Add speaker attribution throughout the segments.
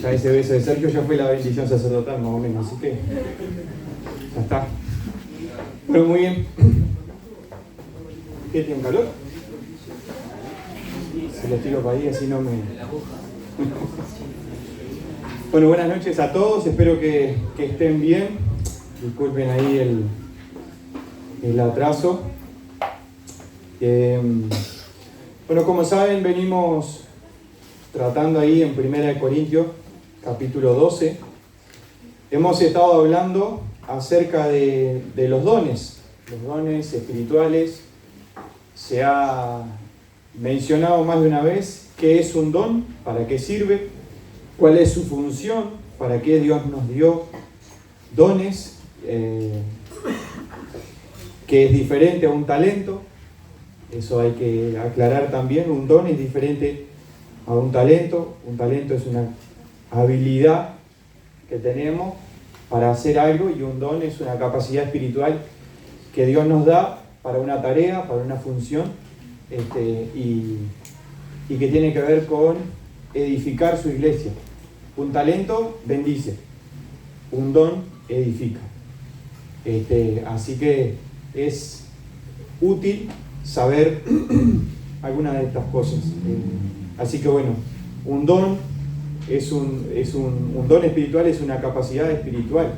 Speaker 1: Ya ese beso de Sergio ya fue la bendición sacerdotal, más o menos, así que ya está. Bueno, muy bien. ¿Qué tiene calor? Se lo tiro para ahí, así no me... Bueno, buenas noches a todos, espero que estén bien. Disculpen ahí el atraso. Bueno, como saben, venimos tratando ahí en 1 Corintios, capítulo 12. Hemos estado hablando acerca de los dones espirituales. Se ha mencionado más de una vez qué es un don, para qué sirve, cuál es su función, para qué Dios nos dio dones, que es diferente a un talento. Eso hay que aclarar también. Un don es diferente a un talento. Un talento es una habilidad que tenemos para hacer algo, y un don es una capacidad espiritual que Dios nos da para una tarea, para una función, y que tiene que ver con edificar su iglesia. Un talento bendice, un don edifica. Así que es útil saber algunas de estas cosas. Así que bueno, un don un don espiritual, es una capacidad espiritual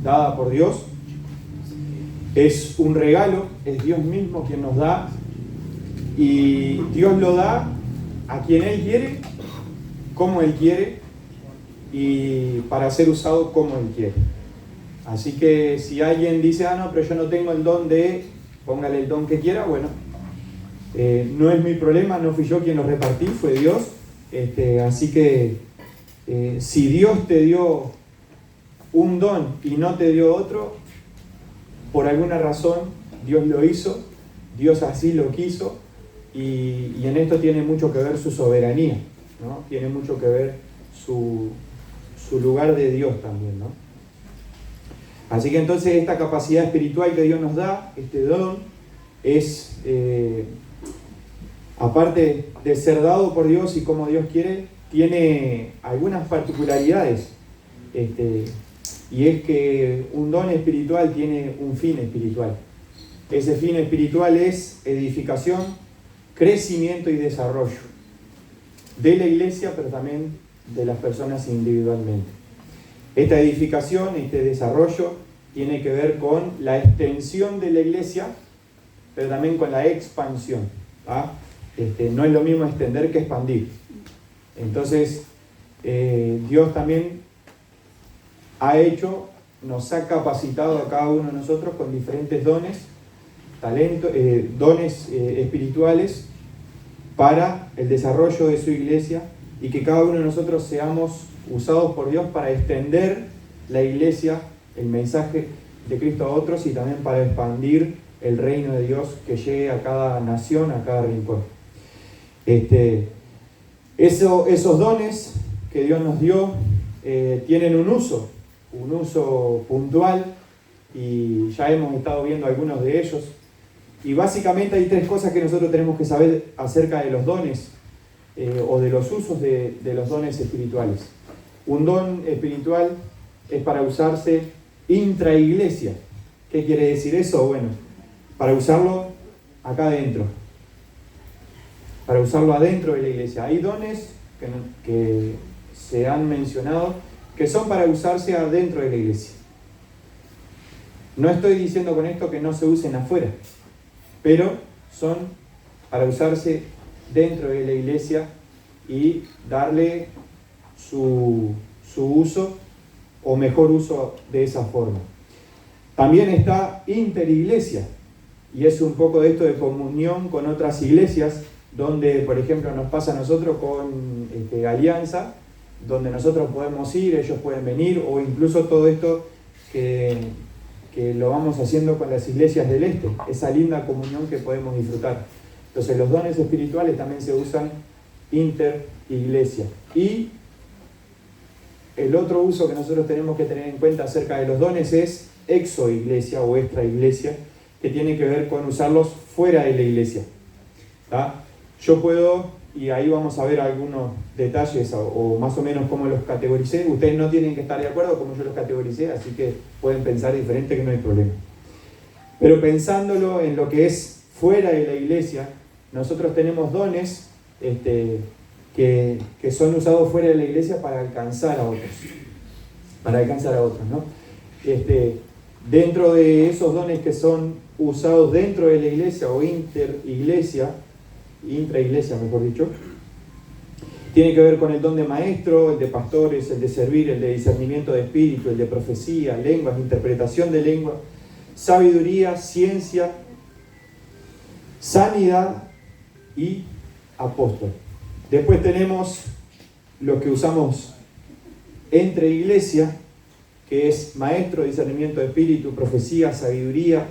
Speaker 1: dada por Dios. Es un regalo, es Dios mismo quien nos da, y Dios lo da a quien Él quiere, como Él quiere, y para ser usado como Él quiere. Así que si alguien dice, no, pero yo no tengo el don de, póngale el don que quiera, bueno, no es mi problema, no fui yo quien lo repartí, fue Dios. Así que si Dios te dio un don y no te dio otro, por alguna razón Dios lo hizo, Dios así lo quiso, y en esto tiene mucho que ver su soberanía, ¿no? Tiene mucho que ver su lugar de Dios también, ¿no? Así que entonces esta capacidad espiritual que Dios nos da, este don, es, aparte de ser dado por Dios y como Dios quiere, tiene algunas particularidades. Y es que un don espiritual tiene un fin espiritual. Ese fin espiritual es edificación, crecimiento y desarrollo de la iglesia, pero también de las personas individualmente. Esta edificación, este desarrollo, tiene que ver con la extensión de la iglesia, pero también con la expansión. No es lo mismo extender que expandir. Entonces, Dios también nos ha capacitado a cada uno de nosotros con diferentes dones, talentos, dones espirituales para el desarrollo de su iglesia, y que cada uno de nosotros seamos usados por Dios para extender la iglesia, el mensaje de Cristo a otros, y también para expandir el reino de Dios, que llegue a cada nación, a cada rincón. Esos dones que Dios nos dio tienen un uso puntual, y ya hemos estado viendo algunos de ellos. Y básicamente hay tres cosas que nosotros tenemos que saber acerca de los dones, o de los usos de los dones espirituales. Un don espiritual es para usarse intraiglesia. ¿Qué quiere decir eso? Bueno, para usarlo acá adentro, para usarlo adentro de la iglesia. Hay dones que se han mencionado que son para usarse adentro de la iglesia. No estoy diciendo con esto que no se usen afuera, pero son para usarse dentro de la iglesia y darle su uso, o mejor uso, de esa forma. También está interiglesia, y es un poco de esto de comunión con otras iglesias, donde, por ejemplo, nos pasa a nosotros con Alianza, donde nosotros podemos ir, ellos pueden venir, o incluso todo esto que lo vamos haciendo con las iglesias del este, esa linda comunión que podemos disfrutar. Entonces los dones espirituales también se usan interiglesia. Y el otro uso que nosotros tenemos que tener en cuenta acerca de los dones es exoiglesia o extraiglesia, que tiene que ver con usarlos fuera de la iglesia. Yo puedo y ahí vamos a ver algunos detalles o más o menos cómo los categoricé. Ustedes no tienen que estar de acuerdo como yo los categoricé, así que pueden pensar diferente, que no hay problema. Pero pensándolo en lo que es fuera de la iglesia, nosotros tenemos dones que son usados fuera de la iglesia para alcanzar a otros, ¿no? Dentro de esos dones que son usados dentro de la iglesia o intraiglesia, mejor dicho, tiene que ver con el don de maestro, el de pastores, el de servir, el de discernimiento de espíritu, el de profecía, lenguas, interpretación de lengua, sabiduría, ciencia, sanidad y apóstol. Después tenemos lo que usamos entre iglesia, que es maestro, discernimiento de espíritu, profecía, sabiduría.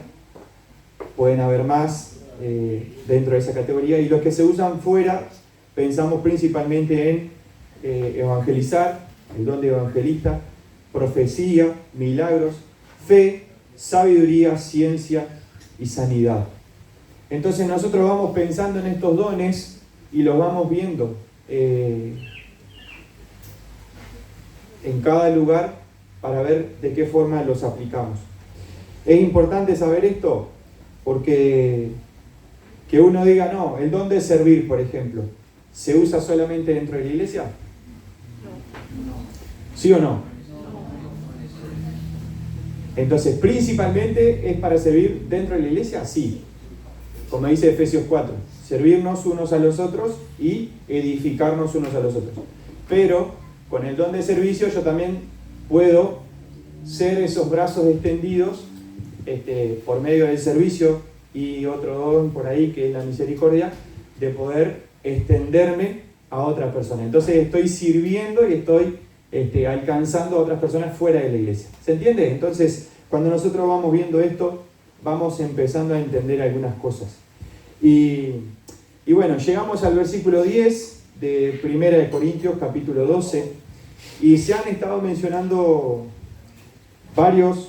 Speaker 1: Pueden haber más dentro de esa categoría. Y los que se usan fuera, pensamos principalmente en evangelizar, el don de evangelista, profecía, milagros, fe, sabiduría, ciencia y sanidad. Entonces nosotros vamos pensando en estos dones y los vamos viendo en cada lugar para ver de qué forma los aplicamos. Es importante saber esto porque que uno diga, no, el don de servir, por ejemplo, ¿se usa solamente dentro de la iglesia? ¿Sí o no? Entonces, principalmente es para servir dentro de la iglesia, sí. Como dice Efesios 4, servirnos unos a los otros y edificarnos unos a los otros. Pero con el don de servicio yo también puedo ser esos brazos extendidos por medio del servicio, y otro don por ahí que es la misericordia, de poder extenderme a otra persona. Entonces estoy sirviendo y estoy alcanzando a otras personas fuera de la iglesia. ¿Se entiende? Entonces, cuando nosotros vamos viendo esto, vamos empezando a entender algunas cosas. Y bueno, llegamos al versículo 10 de 1 Corintios capítulo 12, y se han estado mencionando varios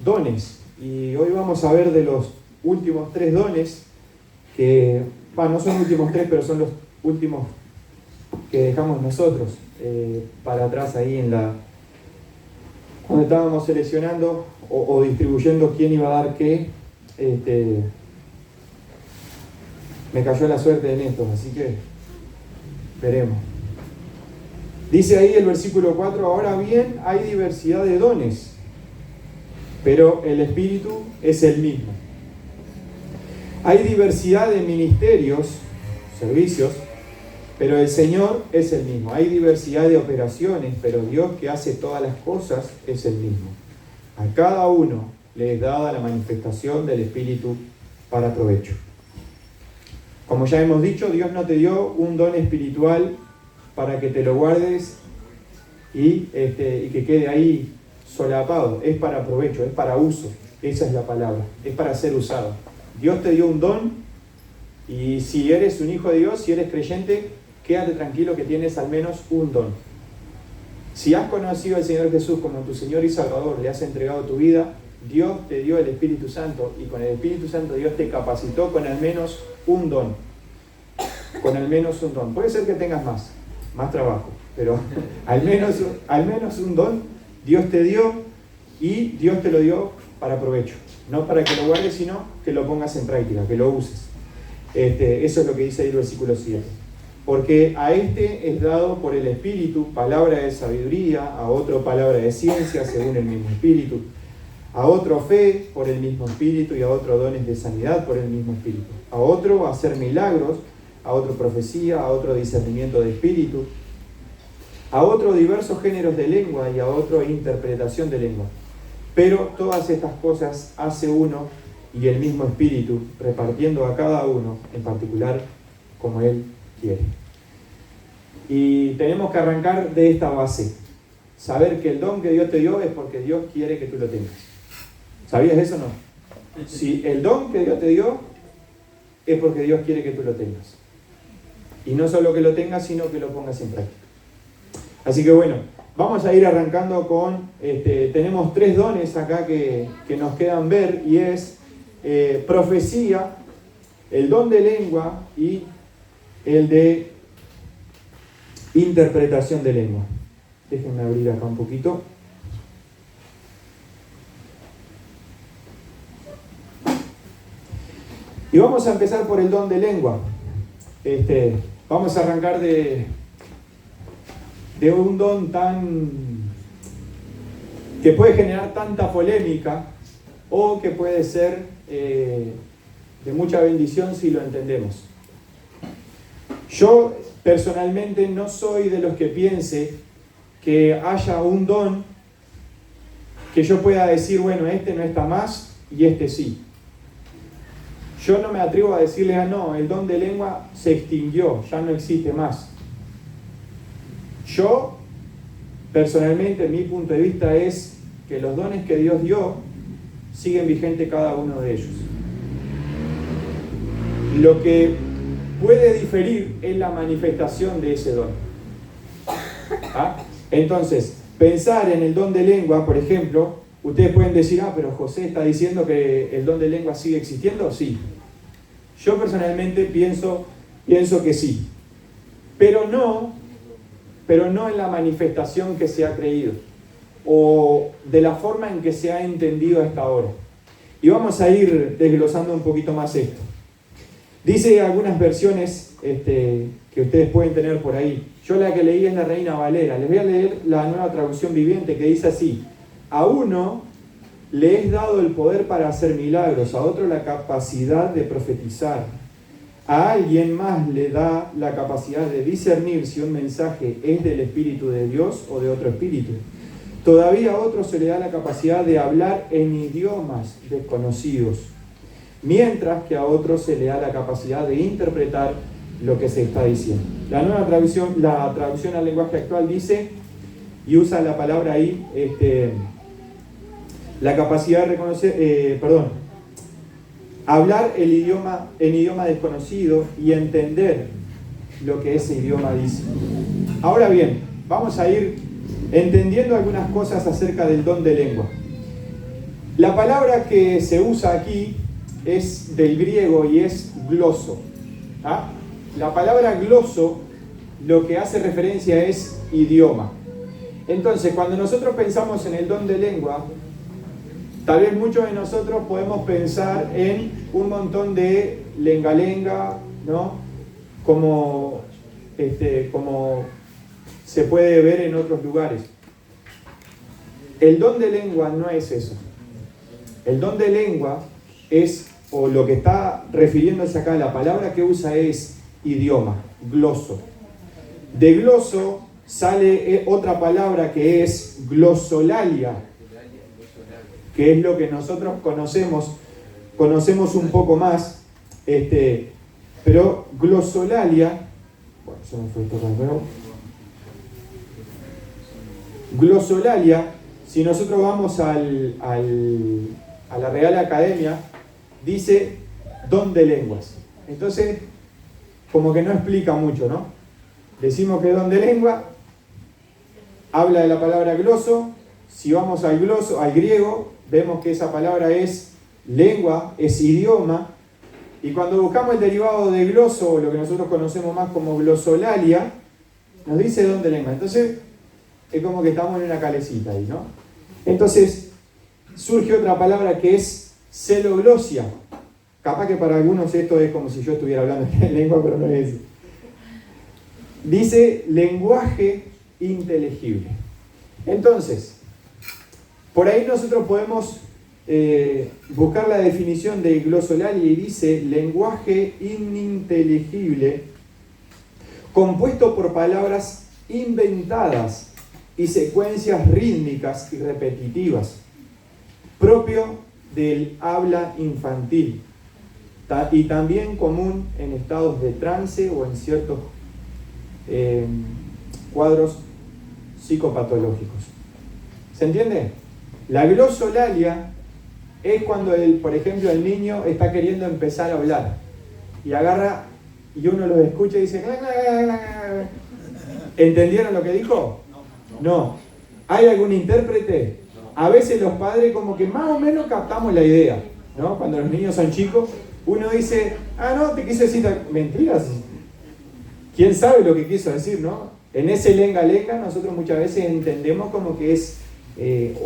Speaker 1: dones, y hoy vamos a ver de los últimos 3 dones, que no son los últimos 3, pero son los últimos que dejamos nosotros para atrás ahí cuando estábamos seleccionando o distribuyendo quién iba a dar qué. Me cayó la suerte en estos, así que veremos. Dice ahí el versículo 4, ahora bien, hay diversidad de dones, pero el Espíritu es el mismo. Hay diversidad de ministerios, servicios, pero el Señor es el mismo. Hay diversidad de operaciones, pero Dios, que hace todas las cosas, es el mismo. A cada uno le es dada la manifestación del Espíritu para provecho. Como ya hemos dicho, Dios no te dio un don espiritual para que te lo guardes y que quede ahí solapado. Es para provecho, es para uso. Esa es la palabra, es para ser usado. Dios te dio un don, y si eres un hijo de Dios, si eres creyente, quédate tranquilo que tienes al menos un don. Si has conocido al Señor Jesús como tu Señor y Salvador, le has entregado tu vida, Dios te dio el Espíritu Santo, y con el Espíritu Santo Dios te capacitó con al menos un don. Con al menos un don. Puede ser que tengas más trabajo, pero al menos un don Dios te dio, y Dios te lo dio para provecho. No para que lo guardes, sino que lo pongas en práctica, que lo uses. Eso es lo que dice ahí el versículo 7. Porque a es dado por el Espíritu palabra de sabiduría, a otro palabra de ciencia según el mismo Espíritu, a otro fe por el mismo Espíritu, y a otro dones de sanidad por el mismo Espíritu, a otro hacer milagros, a otro profecía, a otro discernimiento de espíritu, a otro diversos géneros de lengua, y a otro interpretación de lengua. Pero todas estas cosas hace uno y el mismo Espíritu, repartiendo a cada uno en particular como Él quiere. Y tenemos que arrancar de esta base: saber que el don que Dios te dio es porque Dios quiere que tú lo tengas. ¿Sabías eso o no? Si el don que Dios te dio es porque Dios quiere que tú lo tengas. Y no solo que lo tengas, sino que lo pongas en práctica. Así que bueno, vamos a ir arrancando con, tenemos 3 dones acá que nos quedan ver, y es profecía, el don de lengua y el de interpretación de lengua. Déjenme abrir acá un poquito. Y vamos a empezar por el don de lengua. Vamos a arrancar de un don que puede generar tanta polémica o que puede ser de mucha bendición si lo entendemos. Yo personalmente no soy de los que piense que haya un don que yo pueda decir, bueno, este no está más y este sí. Yo no me atrevo a decirle, no, el don de lengua se extinguió, ya no existe más. Yo, personalmente, mi punto de vista es que los dones que Dios dio siguen vigentes cada uno de ellos. Lo que puede diferir es la manifestación de ese don. ¿Ah? Entonces, pensar en el don de lengua, por ejemplo, ustedes pueden decir, pero José está diciendo que el don de lengua sigue existiendo. Sí. Yo personalmente pienso que sí. Pero no en la manifestación que se ha creído o de la forma en que se ha entendido hasta ahora. Y vamos a ir desglosando un poquito más esto. Dice algunas versiones que ustedes pueden tener por ahí. Yo la que leí es la Reina Valera. Les voy a leer la Nueva Traducción Viviente que dice así: a uno le es dado el poder para hacer milagros, a otro la capacidad de profetizar. A alguien más le da la capacidad de discernir si un mensaje es del Espíritu de Dios o de otro espíritu. Todavía a otro se le da la capacidad de hablar en idiomas desconocidos, mientras que a otro se le da la capacidad de interpretar lo que se está diciendo. La nueva traducción, la traducción al lenguaje actual dice, y usa la palabra ahí, la capacidad de reconocer, hablar el idioma en idioma desconocido y entender lo que ese idioma dice. Ahora bien, vamos a ir entendiendo algunas cosas acerca del don de lengua. La palabra que se usa aquí es del griego y es gloso. ¿Ah? La palabra gloso lo que hace referencia es idioma. Entonces, cuando nosotros pensamos en el don de lengua, tal vez muchos de nosotros podemos pensar en un montón de lenga-lenga, ¿no? Como se puede ver en otros lugares. El don de lengua no es eso. El don de lengua es, o lo que está refiriéndose acá, la palabra que usa es idioma, gloso. De gloso sale otra palabra que es glosolalia, que es lo que nosotros conocemos un poco más, pero glosolalia, bueno, se me fue esto de nuevo. Glosolalia, si nosotros vamos a la Real Academia, dice don de lenguas. Entonces, como que no explica mucho, ¿no? Decimos que don de lengua habla de la palabra gloso. Si vamos al griego, vemos que esa palabra es lengua, es idioma. Y cuando buscamos el derivado de gloso, lo que nosotros conocemos más como glosolalia, nos dice don de lengua. Entonces, es como que estamos en una calecita ahí, ¿no? Entonces, surge otra palabra que es celoglosia. Capaz que para algunos esto es como si yo estuviera hablando en lengua, pero no es eso. Dice lenguaje inteligible. Entonces, por ahí nosotros podemos buscar la definición de glosolalia y dice lenguaje ininteligible compuesto por palabras inventadas y secuencias rítmicas y repetitivas, propio del habla infantil y también común en estados de trance o en ciertos cuadros psicopatológicos. ¿Se entiende? La glosolalia es cuando, por ejemplo, el niño está queriendo empezar a hablar y agarra y uno lo escucha y dice ¿entendieron lo que dijo? No. ¿Hay algún intérprete? A veces los padres como que más o menos captamos la idea, ¿no? Cuando los niños son chicos, uno dice, no, te quise decir mentiras. ¿Quién sabe lo que quiso decir, no? En ese lenga-lenga nosotros muchas veces entendemos como que es,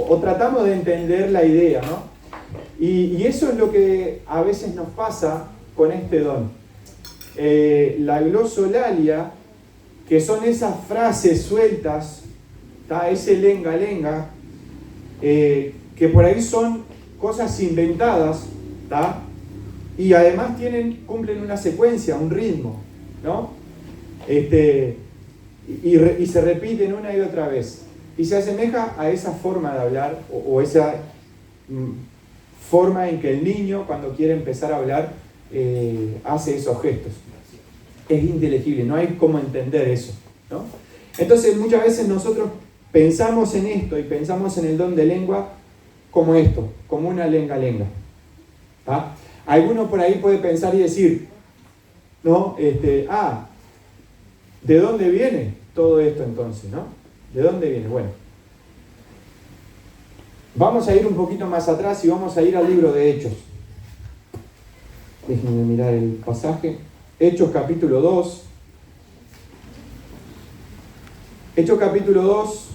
Speaker 1: o tratamos de entender la idea, ¿no? Y eso es lo que a veces nos pasa con este don. La glosolalia, que son esas frases sueltas, ¿tá? Ese lenga-lenga, que por ahí son cosas inventadas, ¿tá? Y además cumplen una secuencia, un ritmo, ¿no? Y se repiten una y otra vez. Y se asemeja a esa forma de hablar o esa forma en que el niño, cuando quiere empezar a hablar, hace esos gestos. Es inteligible, no hay cómo entender eso, ¿no? Entonces muchas veces nosotros pensamos en esto y pensamos en el don de lengua como esto, como una lenga-lenga. ¿Ah? Alguno por ahí puede pensar y decir, ¿no? ¿De dónde viene todo esto entonces, no? ¿De dónde viene? Bueno, vamos a ir un poquito más atrás y vamos a ir al libro de Hechos. Déjenme mirar el pasaje. Hechos capítulo 2. Hechos capítulo 2,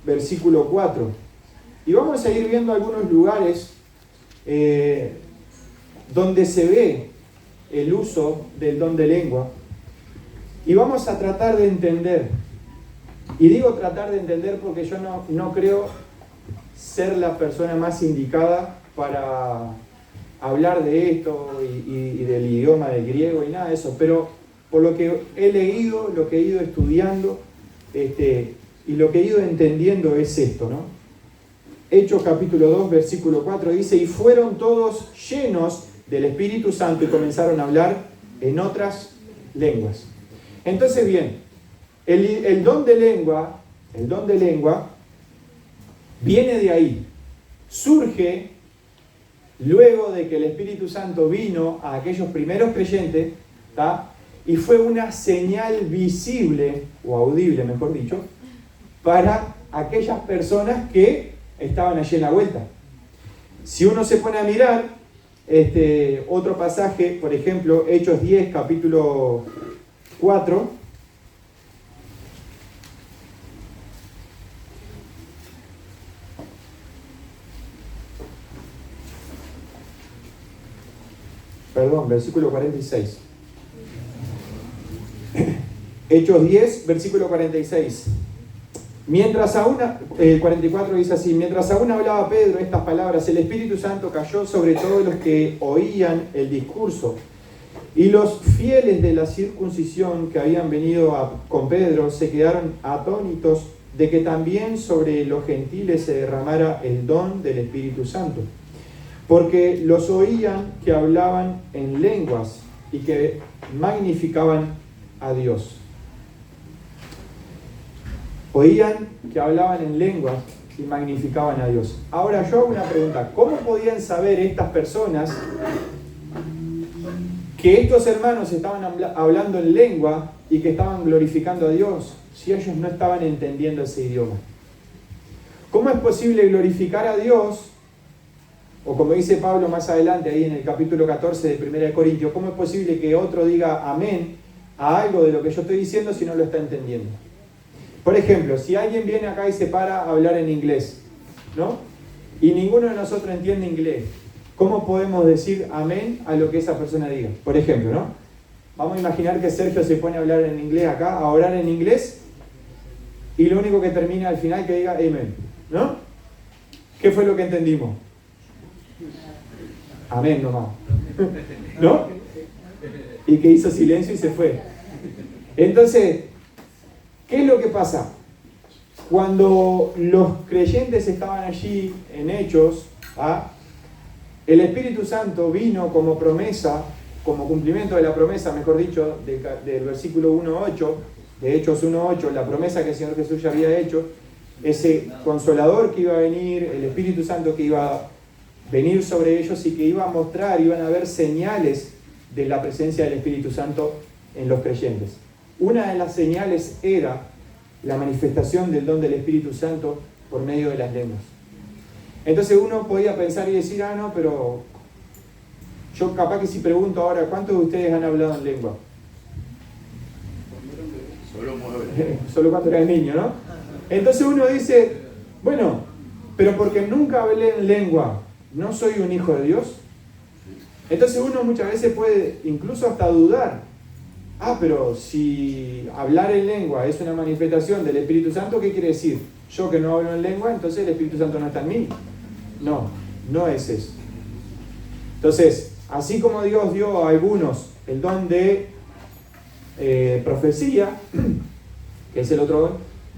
Speaker 1: versículo 4. Y vamos a ir viendo algunos lugares donde se ve el uso del don de lengua. Y vamos a tratar de entender. Y digo tratar de entender porque yo no creo ser la persona más indicada para hablar de esto y del idioma del griego y nada de eso. Pero por lo que he leído, lo que he ido estudiando y lo que he ido entendiendo es esto, ¿no? Hechos capítulo 2, versículo 4 dice: y fueron todos llenos del Espíritu Santo y comenzaron a hablar en otras lenguas. Entonces, bien, el don de lengua viene de ahí. Surge luego de que el Espíritu Santo vino a aquellos primeros creyentes, ¿tá? Y fue una señal visible, o audible mejor dicho, para aquellas personas que estaban allí en la vuelta. Si uno se pone a mirar otro pasaje, por ejemplo, Hechos 10, capítulo 4, versículo 46. Hechos 10, versículo 46. Mientras aún, el 44 dice así: mientras aún hablaba Pedro estas palabras, el Espíritu Santo cayó sobre todos los que oían el discurso. Y los fieles de la circuncisión que habían venido con Pedro se quedaron atónitos de que también sobre los gentiles se derramara el don del Espíritu Santo. Porque los oían que hablaban en lenguas y que magnificaban a Dios. Oían que hablaban en lenguas y magnificaban a Dios. Ahora yo hago una pregunta: ¿cómo podían saber estas personas que estos hermanos estaban hablando en lengua y que estaban glorificando a Dios si ellos no estaban entendiendo ese idioma? ¿Cómo es posible glorificar a Dios? O como dice Pablo más adelante, ahí en el capítulo 14 de 1 Corintios, ¿cómo es posible que otro diga amén a algo de lo que yo estoy diciendo si no lo está entendiendo? Por ejemplo, si alguien viene acá y se para a hablar en inglés, ¿no? Y ninguno de nosotros entiende inglés, ¿cómo podemos decir amén a lo que esa persona diga? Por ejemplo, ¿no? Vamos a imaginar que Sergio se pone a hablar en inglés acá, a orar en inglés, y lo único que termina al final que diga amén, ¿no? ¿Qué fue lo que entendimos? Amén nomás, ¿no? Y que hizo silencio y se fue. Entonces, ¿qué es lo que pasa? Cuando los creyentes estaban allí en Hechos, el Espíritu Santo vino como promesa, como cumplimiento de la promesa, mejor dicho, del versículo 1.8, de Hechos 1.8, la promesa que el Señor Jesús ya había hecho, ese consolador que iba a venir, el Espíritu Santo que iba a venir sobre ellos y que iba a mostrar, iban a haber señales de la presencia del Espíritu Santo en los creyentes. Una de las señales era la manifestación del don del Espíritu Santo por medio de las lenguas. Entonces uno podía pensar y decir, no, pero yo capaz que si pregunto ahora, ¿cuántos de ustedes han hablado en lengua? solo cuando era niño, ¿no? Entonces uno dice, bueno, pero porque nunca hablé en lengua, ¿no soy un hijo de Dios? Entonces uno muchas veces puede incluso hasta dudar. Pero si hablar en lengua es una manifestación del Espíritu Santo, ¿qué quiere decir? Yo que no hablo en lengua, entonces el Espíritu Santo no está en mí. No, no es eso. Entonces, así como Dios dio a algunos el don de profecía, que es el otro don,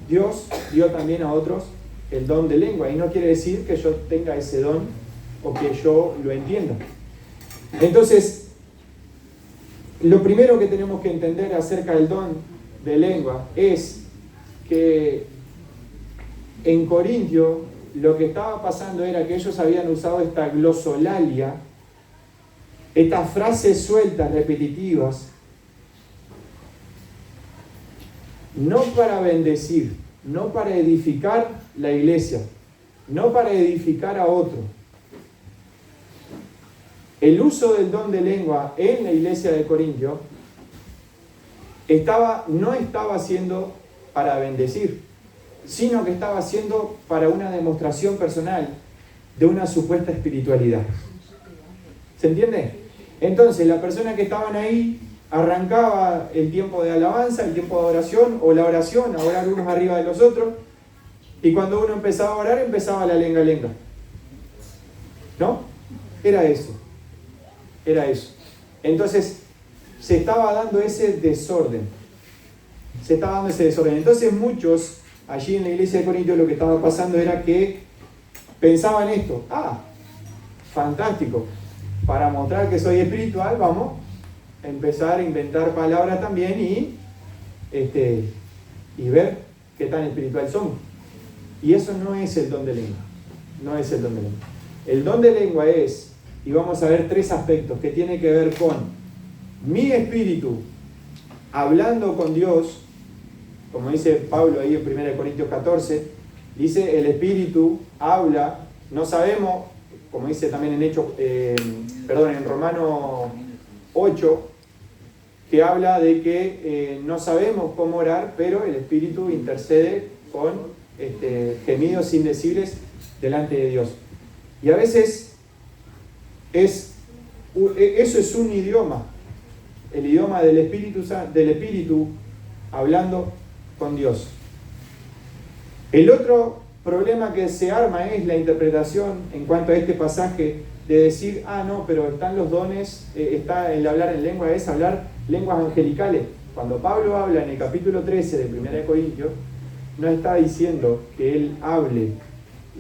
Speaker 1: Dios dio también a otros el don de lengua. Y no quiere decir que yo tenga ese don o que yo lo entienda. Entonces, lo primero que tenemos que entender acerca del don de lengua es que en Corintio lo que estaba pasando era que ellos habían usado esta glosolalia, estas frases sueltas, repetitivas, no para bendecir, no para edificar la iglesia, no para edificar a otro. El uso del don de lengua en la iglesia de Corintio no estaba siendo para bendecir, sino que estaba siendo para una demostración personal de una supuesta espiritualidad. ¿Se entiende? Entonces, las personas que estaban ahí arrancaba el tiempo de alabanza, el tiempo de oración, o la oración, a orar unos arriba de los otros, y cuando uno empezaba a orar, empezaba la lenga-lenga. ¿No? Era eso. Entonces, se estaba dando ese desorden. Entonces, muchos allí en la iglesia de Corintios lo que estaba pasando era que pensaban esto: fantástico, para mostrar que soy espiritual, vamos a empezar a inventar palabras también y ver qué tan espiritual somos. Y eso no es el don de lengua. El don de lengua es, y vamos a ver 3 aspectos que tienen que ver con mi espíritu hablando con Dios, como dice Pablo ahí en 1 Corintios 14, dice el espíritu habla, no sabemos, como dice también en Romano 8, que habla de que no sabemos cómo orar, pero el espíritu intercede con gemidos indecibles delante de Dios. Y a veces eso es un idioma, el idioma del espíritu hablando con Dios. El otro problema que se arma es la interpretación en cuanto a este pasaje de decir, no, pero están los dones, está el hablar en lengua, es hablar lenguas angelicales. Cuando Pablo habla en el capítulo 13 de 1 Corintios, no está diciendo que él hable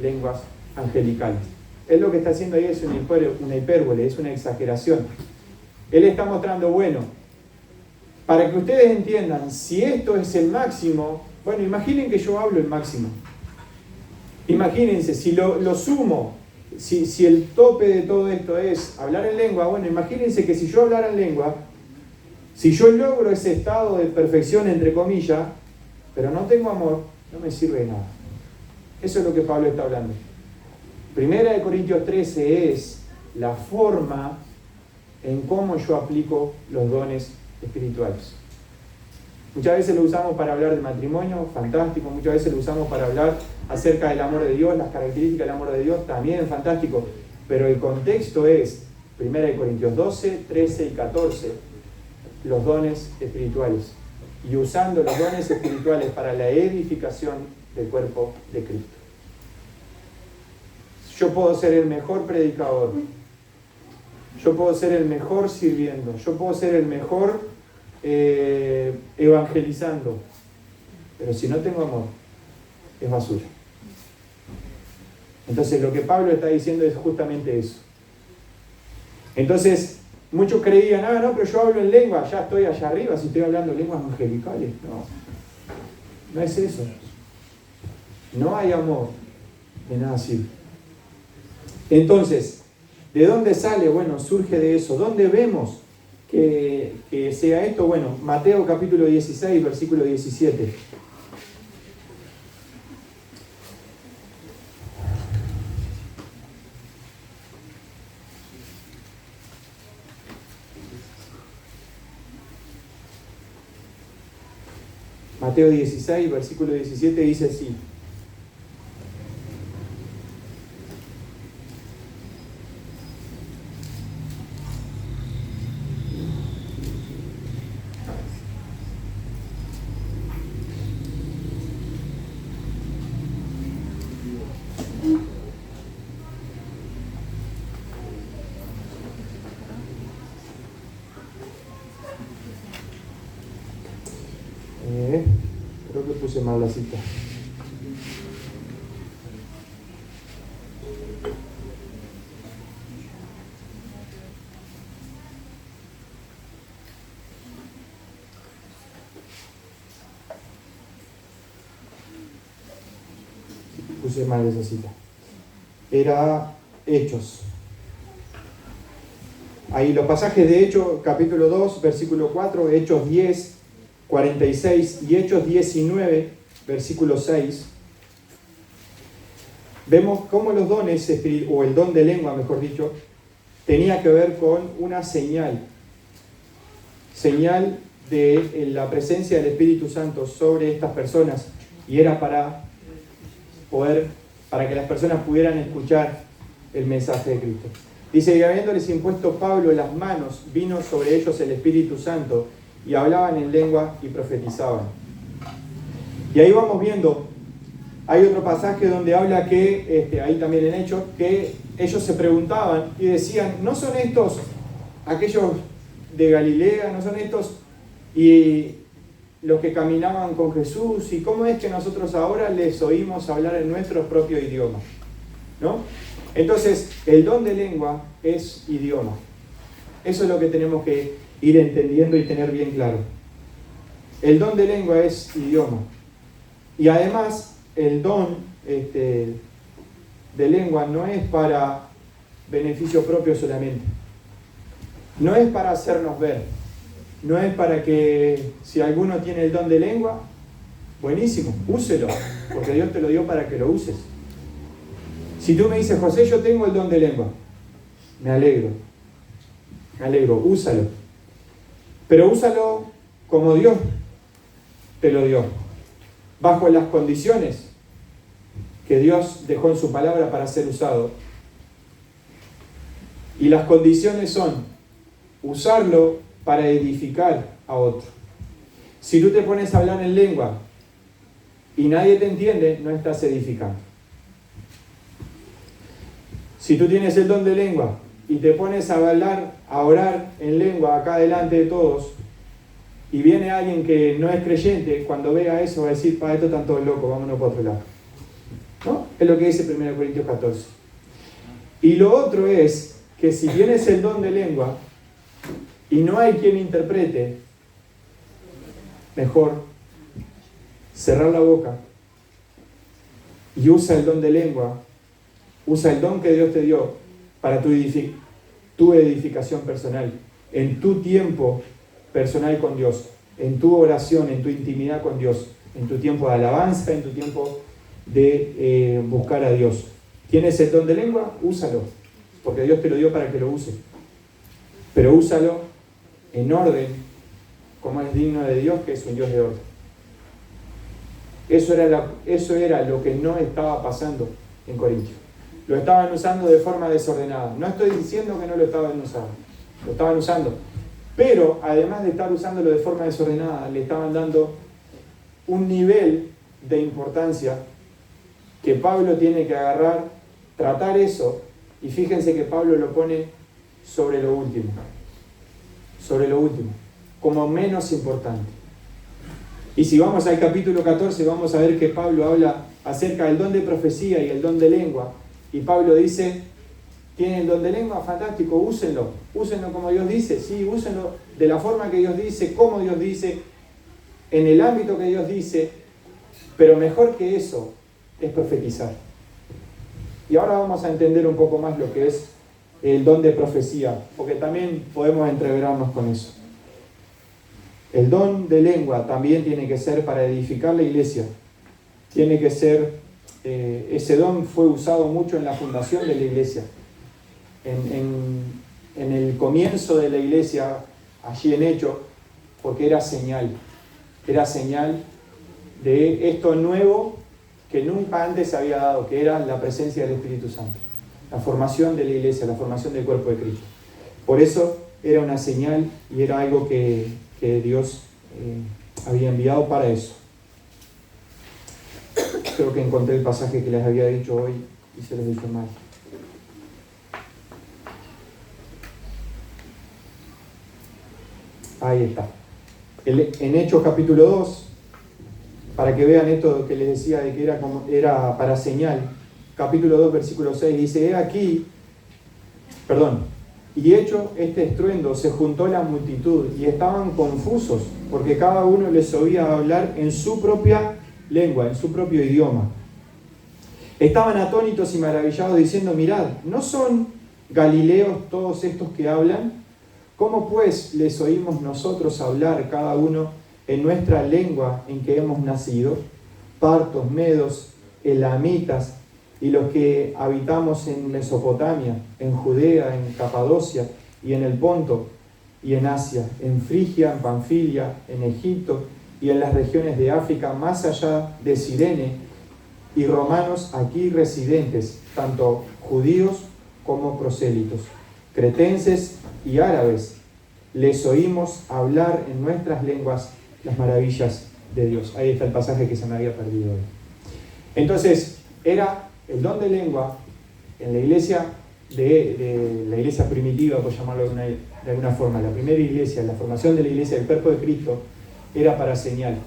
Speaker 1: lenguas angelicales. Él lo que está haciendo ahí es una hipérbole, es una exageración. Él está mostrando, bueno, para que ustedes entiendan, si esto es el máximo, bueno, imaginen que yo hablo el máximo. Imagínense, si lo sumo, si el tope de todo esto es hablar en lengua, bueno, imagínense que si yo hablara en lengua, si yo logro ese estado de perfección, entre comillas, pero no tengo amor, no me sirve de nada. Eso es lo que Pablo está hablando. 1 Corintios 13 es la forma en cómo yo aplico los dones espirituales. Muchas veces lo usamos para hablar del matrimonio, fantástico. Muchas veces lo usamos para hablar acerca del amor de Dios, las características del amor de Dios, también fantástico. Pero el contexto es 1 Corintios 12, 13 y 14, los dones espirituales. Y usando los dones espirituales para la edificación del cuerpo de Cristo. Yo puedo ser el mejor predicador, yo puedo ser el mejor sirviendo, yo puedo ser el mejor evangelizando, pero si no tengo amor, es basura. Entonces lo que Pablo está diciendo es justamente eso. Entonces muchos creían, no, pero yo hablo en lengua, ya estoy allá arriba, si estoy hablando lenguas angelicales. No es eso. No hay amor, de nada sirve. Entonces, ¿de dónde sale? Bueno, surge de eso. ¿Dónde vemos que sea esto? Bueno, Mateo capítulo 16, versículo 17. Mateo 16, versículo 17 dice así. Creo que puse mal la cita. Puse mal esa cita. Era Hechos. Ahí los pasajes de Hechos, capítulo 2, versículo 4, Hechos 10, 46 y Hechos 19, versículo 6. Vemos cómo los dones, o el don de lengua, mejor dicho, tenía que ver con una señal de la presencia del Espíritu Santo sobre estas personas, y era para que las personas pudieran escuchar el mensaje de Cristo. Dice, y habiéndoles impuesto Pablo las manos, vino sobre ellos el Espíritu Santo, y hablaban en lengua y profetizaban. Y ahí vamos viendo, hay otro pasaje donde habla que, ahí también en Hechos, que ellos se preguntaban y decían, ¿no son estos aquellos de Galilea? ¿No son estos y los que caminaban con Jesús? ¿Y cómo es que nosotros ahora les oímos hablar en nuestro propio idioma? ¿No? Entonces, el don de lengua es idioma. Eso es lo que tenemos que ir entendiendo y tener bien claro. El don de lengua es idioma. Y además, el don de lengua no es para beneficio propio solamente. No es para hacernos ver. No es para que si alguno tiene el don de lengua, buenísimo, úselo, porque Dios te lo dio para que lo uses. Si tú me dices, José, yo tengo el don de lengua, me alegro, úsalo. Pero úsalo como Dios te lo dio, bajo las condiciones que Dios dejó en su palabra para ser usado. Y las condiciones son usarlo para edificar a otro. Si tú te pones a hablar en lengua y nadie te entiende, no estás edificando. Si tú tienes el don de lengua y te pones a hablar, a orar en lengua acá delante de todos, y viene alguien que no es creyente, cuando vea eso va a decir, esto están todos locos, vámonos para otro lado. ¿No? Es lo que dice 1 Corintios 14. Y lo otro es que si tienes el don de lengua y no hay quien interprete, mejor cerrar la boca y usa el don de lengua, usa el don que Dios te dio para tu edificación personal, en tu tiempo personal con Dios, en tu oración, en tu intimidad con Dios, en tu tiempo de alabanza, en tu tiempo de buscar a Dios. ¿Tienes el don de lengua? Úsalo, porque Dios te lo dio para que lo uses. Pero úsalo en orden, como es digno de Dios, que es un Dios de orden. Eso era lo que no estaba pasando en Corintio. Lo estaban usando de forma desordenada. No estoy diciendo que no lo estaban usando. Lo estaban usando. Pero, además de estar usándolo de forma desordenada, le estaban dando un nivel de importancia que Pablo tiene que agarrar, tratar eso, y fíjense que Pablo lo pone sobre lo último, como menos importante. Y si vamos al capítulo 14, vamos a ver que Pablo habla acerca del don de profecía y el don de lengua, y Pablo dice, ¿tienen el don de lengua? Fantástico, úsenlo como Dios dice, sí, úsenlo de la forma que Dios dice, como Dios dice, en el ámbito que Dios dice, pero mejor que eso es profetizar. Y ahora vamos a entender un poco más lo que es el don de profecía, porque también podemos entreverarnos con eso. El don de lengua también tiene que ser para edificar la iglesia. Tiene que ser, ese don fue usado mucho en la fundación de la iglesia. En el comienzo de la iglesia, allí en Hechos, porque era señal de esto nuevo que nunca antes se había dado, que era la presencia del Espíritu Santo, la formación de la iglesia, la formación del cuerpo de Cristo. Por eso era una señal y era algo que Dios había enviado para eso. Creo que encontré el pasaje que les había dicho hoy y se los dije mal. Ahí está. En Hechos capítulo 2, para que vean esto que les decía de que era para señal, capítulo 2, versículo 6, dice, y hecho este estruendo, se juntó la multitud, y estaban confusos, porque cada uno les oía hablar en su propia lengua, en su propio idioma. Estaban atónitos y maravillados, diciendo, mirad, ¿no son galileos todos estos que hablan? ¿Cómo pues les oímos nosotros hablar cada uno en nuestra lengua en que hemos nacido? Partos, medos, elamitas, y los que habitamos en Mesopotamia, en Judea, en Capadocia, y en el Ponto, y en Asia, en Frigia, en Panfilia, en Egipto, y en las regiones de África, más allá de Cirene, y romanos aquí residentes, tanto judíos como prosélitos, cretenses y árabes, les oímos hablar en nuestras lenguas las maravillas de Dios. Ahí está el pasaje que se me había perdido hoy. Entonces, era el don de lengua en la iglesia de la iglesia primitiva, por llamarlo de alguna forma, la primera iglesia, la formación de la iglesia del cuerpo de Cristo, era para señal.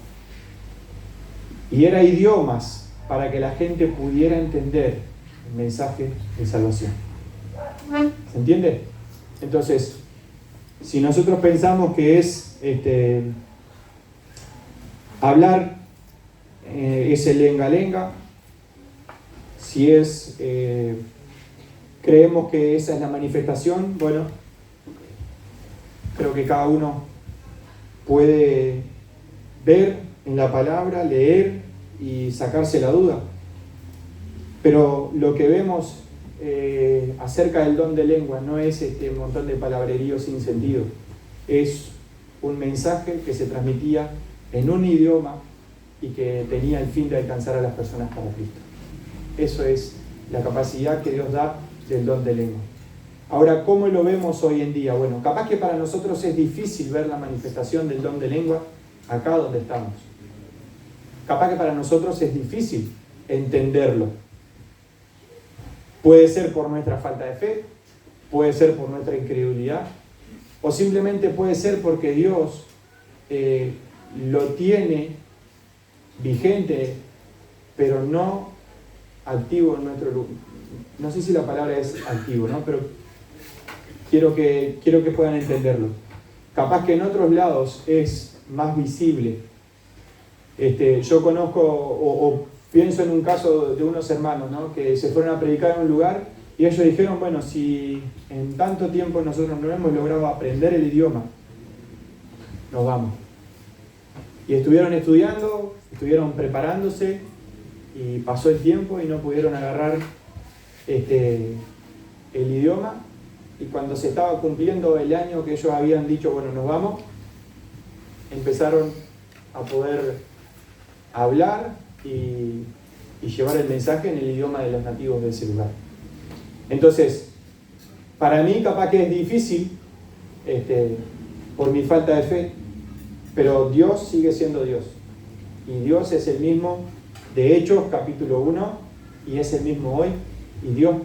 Speaker 1: Y era idiomas para que la gente pudiera entender el mensaje de salvación. ¿Se entiende? Entonces, si nosotros pensamos que es hablar ese lenga-lenga, si creemos que esa es la manifestación, bueno, creo que cada uno puede ver en la palabra, leer y sacarse la duda. Pero lo que vemos acerca del don de lengua no es un montón de palabrerío sin sentido. Es un mensaje que se transmitía en un idioma y que tenía el fin de alcanzar a las personas para Cristo. Eso es la capacidad que Dios da del don de lengua. Ahora, ¿cómo lo vemos hoy en día? Bueno, capaz que para nosotros es difícil ver la manifestación del don de lengua acá donde estamos. Capaz que para nosotros es difícil entenderlo. Puede ser por nuestra falta de fe, puede ser por nuestra incredulidad, o simplemente puede ser porque Dios lo tiene vigente, pero no activo en nuestro lugar. No sé si la palabra es activo, ¿no? Pero quiero que puedan entenderlo. Capaz que en otros lados es más visible. Yo conozco o pienso en un caso de unos hermanos, ¿no? Que se fueron a predicar en un lugar y ellos dijeron, bueno, si en tanto tiempo nosotros no hemos logrado aprender el idioma, nos vamos. Y estuvieron estudiando, estuvieron preparándose y pasó el tiempo y no pudieron agarrar el idioma, y cuando se estaba cumpliendo el año que ellos habían dicho, bueno, nos vamos, empezaron a poder hablar y llevar el mensaje en el idioma de los nativos de ese lugar. Entonces, para mí capaz que es difícil por mi falta de fe, pero Dios sigue siendo Dios, y Dios es el mismo de Hechos capítulo 1 y es el mismo hoy, y Dios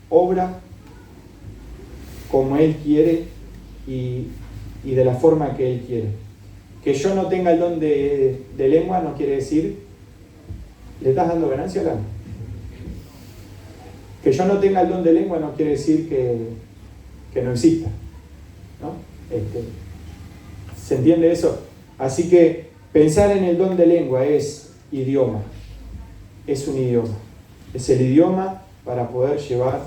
Speaker 1: obra como Él quiere y de la forma que Él quiere. Que yo no tenga el don de lengua no quiere decir, ¿le estás dando ganancia, Alan? Que yo no tenga el don de lengua no quiere decir que no exista, ¿no? ¿Se entiende eso? Así que pensar en el don de lengua es idioma, es un idioma, es el idioma para poder llevar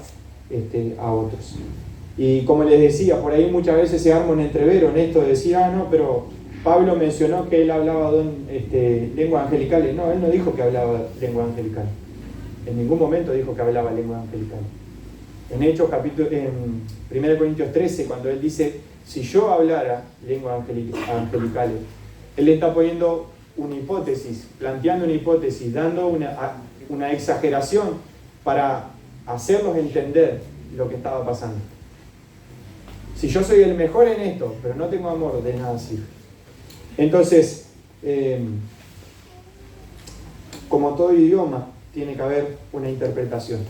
Speaker 1: a otros. Y como les decía, por ahí muchas veces se arma un entrevero en esto de decir, no, pero Pablo mencionó que él hablaba lenguas angelicales. No, él no dijo que hablaba lenguas angelicales. En ningún momento dijo que hablaba lenguas angelicales. En Hechos, en 1 Corintios 13, cuando él dice, si yo hablara lenguas angelicales, él le está poniendo una hipótesis, planteando una hipótesis, dando una exageración para hacerlos entender lo que estaba pasando. Si yo soy el mejor en esto, pero no tengo amor, de nada sirve. Entonces, como todo idioma, tiene que haber una interpretación.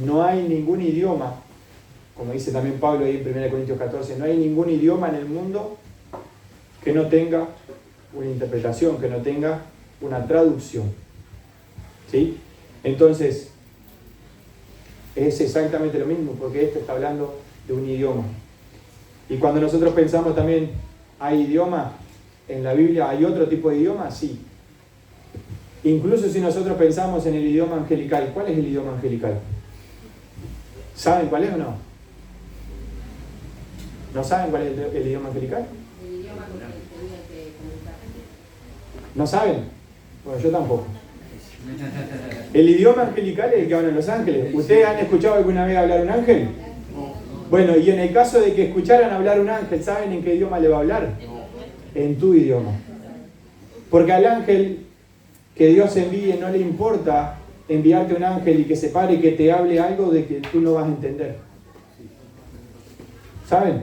Speaker 1: No hay ningún idioma, como dice también Pablo ahí en 1 Corintios 14, no hay ningún idioma en el mundo que no tenga una interpretación, que no tenga una traducción. ¿Sí? Entonces, es exactamente lo mismo, porque esto está hablando de un idioma. Y cuando nosotros pensamos también, ¿hay idioma en la Biblia? ¿Hay otro tipo de idioma? Sí. Incluso si nosotros pensamos en el idioma angelical, ¿cuál es el idioma angelical? ¿Saben cuál es o no? ¿No saben cuál es el idioma angelical?
Speaker 2: El idioma con el que tenía que comunicar.
Speaker 1: ¿No saben? Bueno, yo tampoco. El idioma angelical es el que hablan los ángeles. ¿Ustedes han escuchado alguna vez hablar un ángel? Bueno, y en el caso de que escucharan hablar un ángel, ¿saben en qué idioma le va a hablar? En tu idioma. Porque al ángel que Dios envíe no le importa enviarte un ángel y que se pare y que te hable algo de que tú no vas a entender. ¿Saben?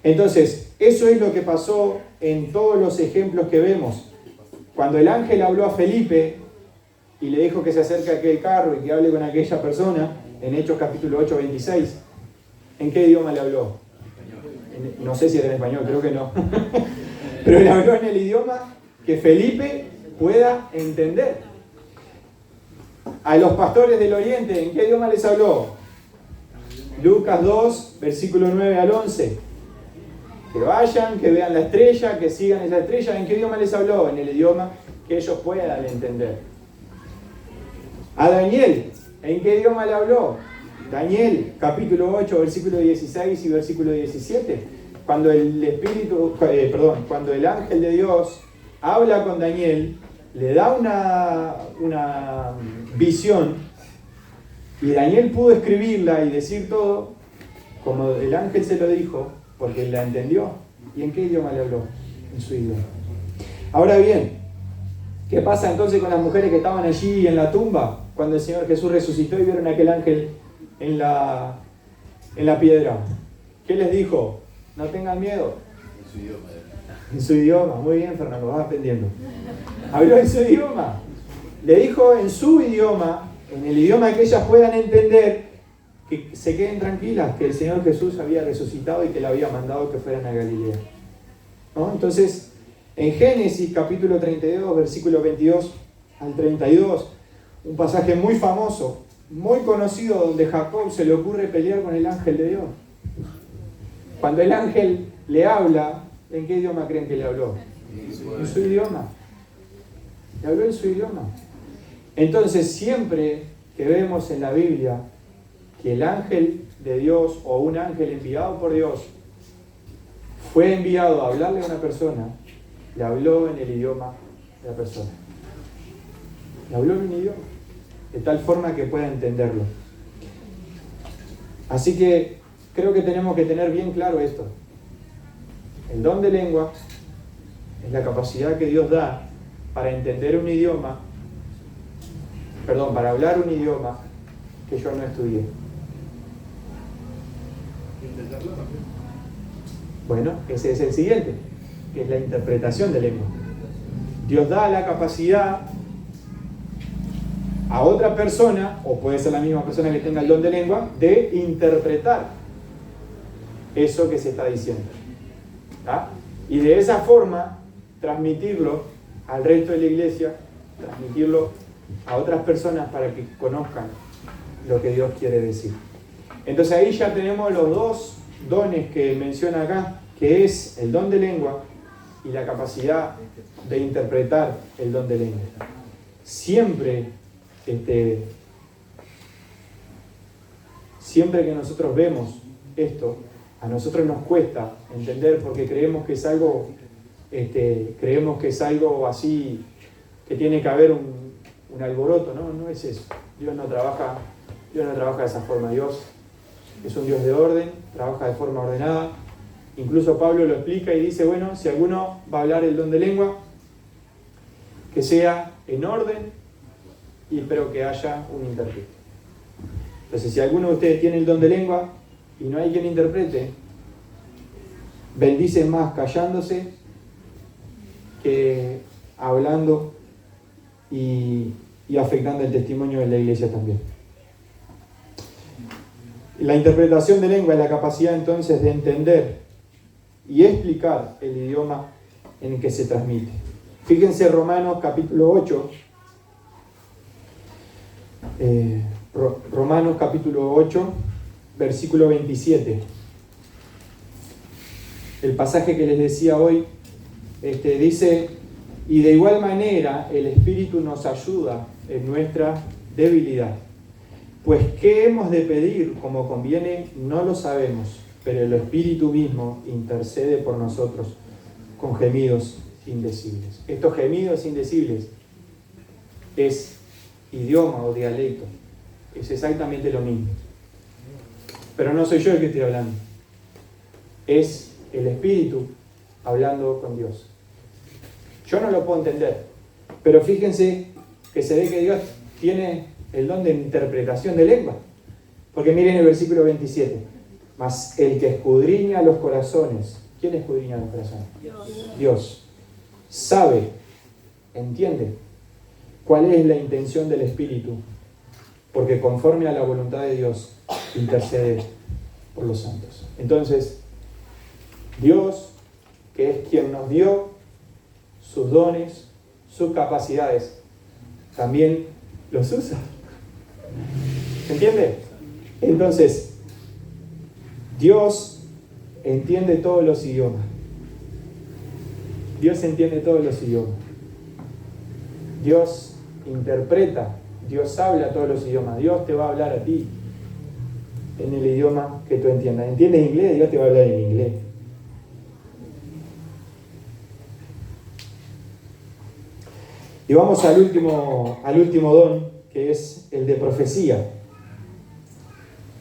Speaker 1: Entonces, eso es lo que pasó en todos los ejemplos que vemos. Cuando el ángel habló a Felipe y le dijo que se acerque a aquel carro y que hable con aquella persona, en Hechos capítulo 8, 26, ¿en qué idioma le habló? No sé si era en español, creo que no. Pero le habló en el idioma que Felipe pueda entender. A los pastores del oriente, ¿en qué idioma les habló? Lucas 2, versículo 9 al 11. Que vayan, que vean la estrella, que sigan esa estrella. ¿En qué idioma les habló? En el idioma que ellos puedan entender. A Daniel, ¿en qué idioma le habló? Daniel, capítulo 8, versículo 16 y versículo 17. Cuando cuando el ángel de Dios habla con Daniel, le da una visión y Daniel pudo escribirla y decir todo como el ángel se lo dijo, porque él la entendió. ¿Y en qué idioma le habló? En su idioma. Ahora bien, ¿qué pasa entonces con las mujeres que estaban allí en la tumba cuando el Señor Jesús resucitó y vieron a aquel ángel en la piedra? ¿Qué les dijo? No tengan miedo.
Speaker 3: En su idioma.
Speaker 1: En su idioma. Muy bien, Fernando, vas aprendiendo. Habló en su idioma. Le dijo en su idioma, en el idioma que ellas puedan entender, que se queden tranquilas, que el Señor Jesús había resucitado y que le había mandado que fueran a Galilea. ¿No? Entonces, en Génesis capítulo 32, versículo 22 al 32, un pasaje muy famoso, muy conocido, donde Jacob se le ocurre pelear con el ángel de Dios. Cuando el ángel le habla, ¿en qué idioma creen que le habló? En su idioma. Le habló en su idioma. Entonces, siempre que vemos en la Biblia que el ángel de Dios o un ángel enviado por Dios fue enviado a hablarle a una persona, le habló en el idioma de la persona. Le habló en un idioma, de tal forma que pueda entenderlo. Así que creo que tenemos que tener bien claro esto. El don de lengua es la capacidad que Dios da para entender un idioma, para hablar un idioma que yo no estudié. Bueno, ese es el siguiente, que es la interpretación de lengua. Dios da la capacidad a otra persona, o puede ser la misma persona que tenga el don de lengua, de interpretar eso que se está diciendo. ¿Ah? Y de esa forma transmitirlo al resto de la iglesia, transmitirlo a otras personas para que conozcan lo que Dios quiere decir. Entonces ahí ya tenemos los dos dones que menciona acá, que es el don de lengua y la capacidad de interpretar el don de lengua. Siempre que nosotros vemos esto, a nosotros nos cuesta entender porque creemos que es algo así, que tiene que haber un alboroto. No es eso. Dios no trabaja de esa forma. Dios es un Dios de orden, trabaja de forma ordenada. Incluso Pablo lo explica y dice, bueno, si alguno va a hablar el don de lengua, que sea en orden, pero que haya un intérprete. Entonces, si alguno de ustedes tiene el don de lengua y no hay quien interprete, bendice más callándose que hablando y afectando el testimonio de la iglesia también. La interpretación de lengua es la capacidad entonces de entender y explicar el idioma en el que se transmite. Fíjense Romanos capítulo 8. Romanos capítulo 8, versículo 27. El pasaje que les decía hoy dice: y de igual manera el Espíritu nos ayuda en nuestra debilidad. Pues ¿qué hemos de pedir como conviene? No lo sabemos, pero el Espíritu mismo intercede por nosotros con gemidos indecibles. Estos gemidos indecibles es idioma o dialecto. Es exactamente lo mismo. Pero no soy yo el que estoy hablando. Es el Espíritu hablando con Dios. Yo no lo puedo entender, pero fíjense que se ve que Dios tiene el don de interpretación de lengua. Porque miren el versículo 27. Mas el que escudriña los corazones. ¿Quién escudriña los corazones? Dios. Sabe, entiende cuál es la intención del Espíritu, porque conforme a la voluntad de Dios intercede por los santos. Entonces, Dios, que es quien nos dio sus dones, sus capacidades, también los usa. ¿Se entiende? Entonces, Dios entiende todos los idiomas. Dios entiende todos los idiomas. Dios interpreta, Dios habla todos los idiomas. Dios te va a hablar a ti en el idioma que tú entiendas. ¿Entiendes inglés? Dios te va a hablar en inglés. Y vamos al último don, que es el de profecía.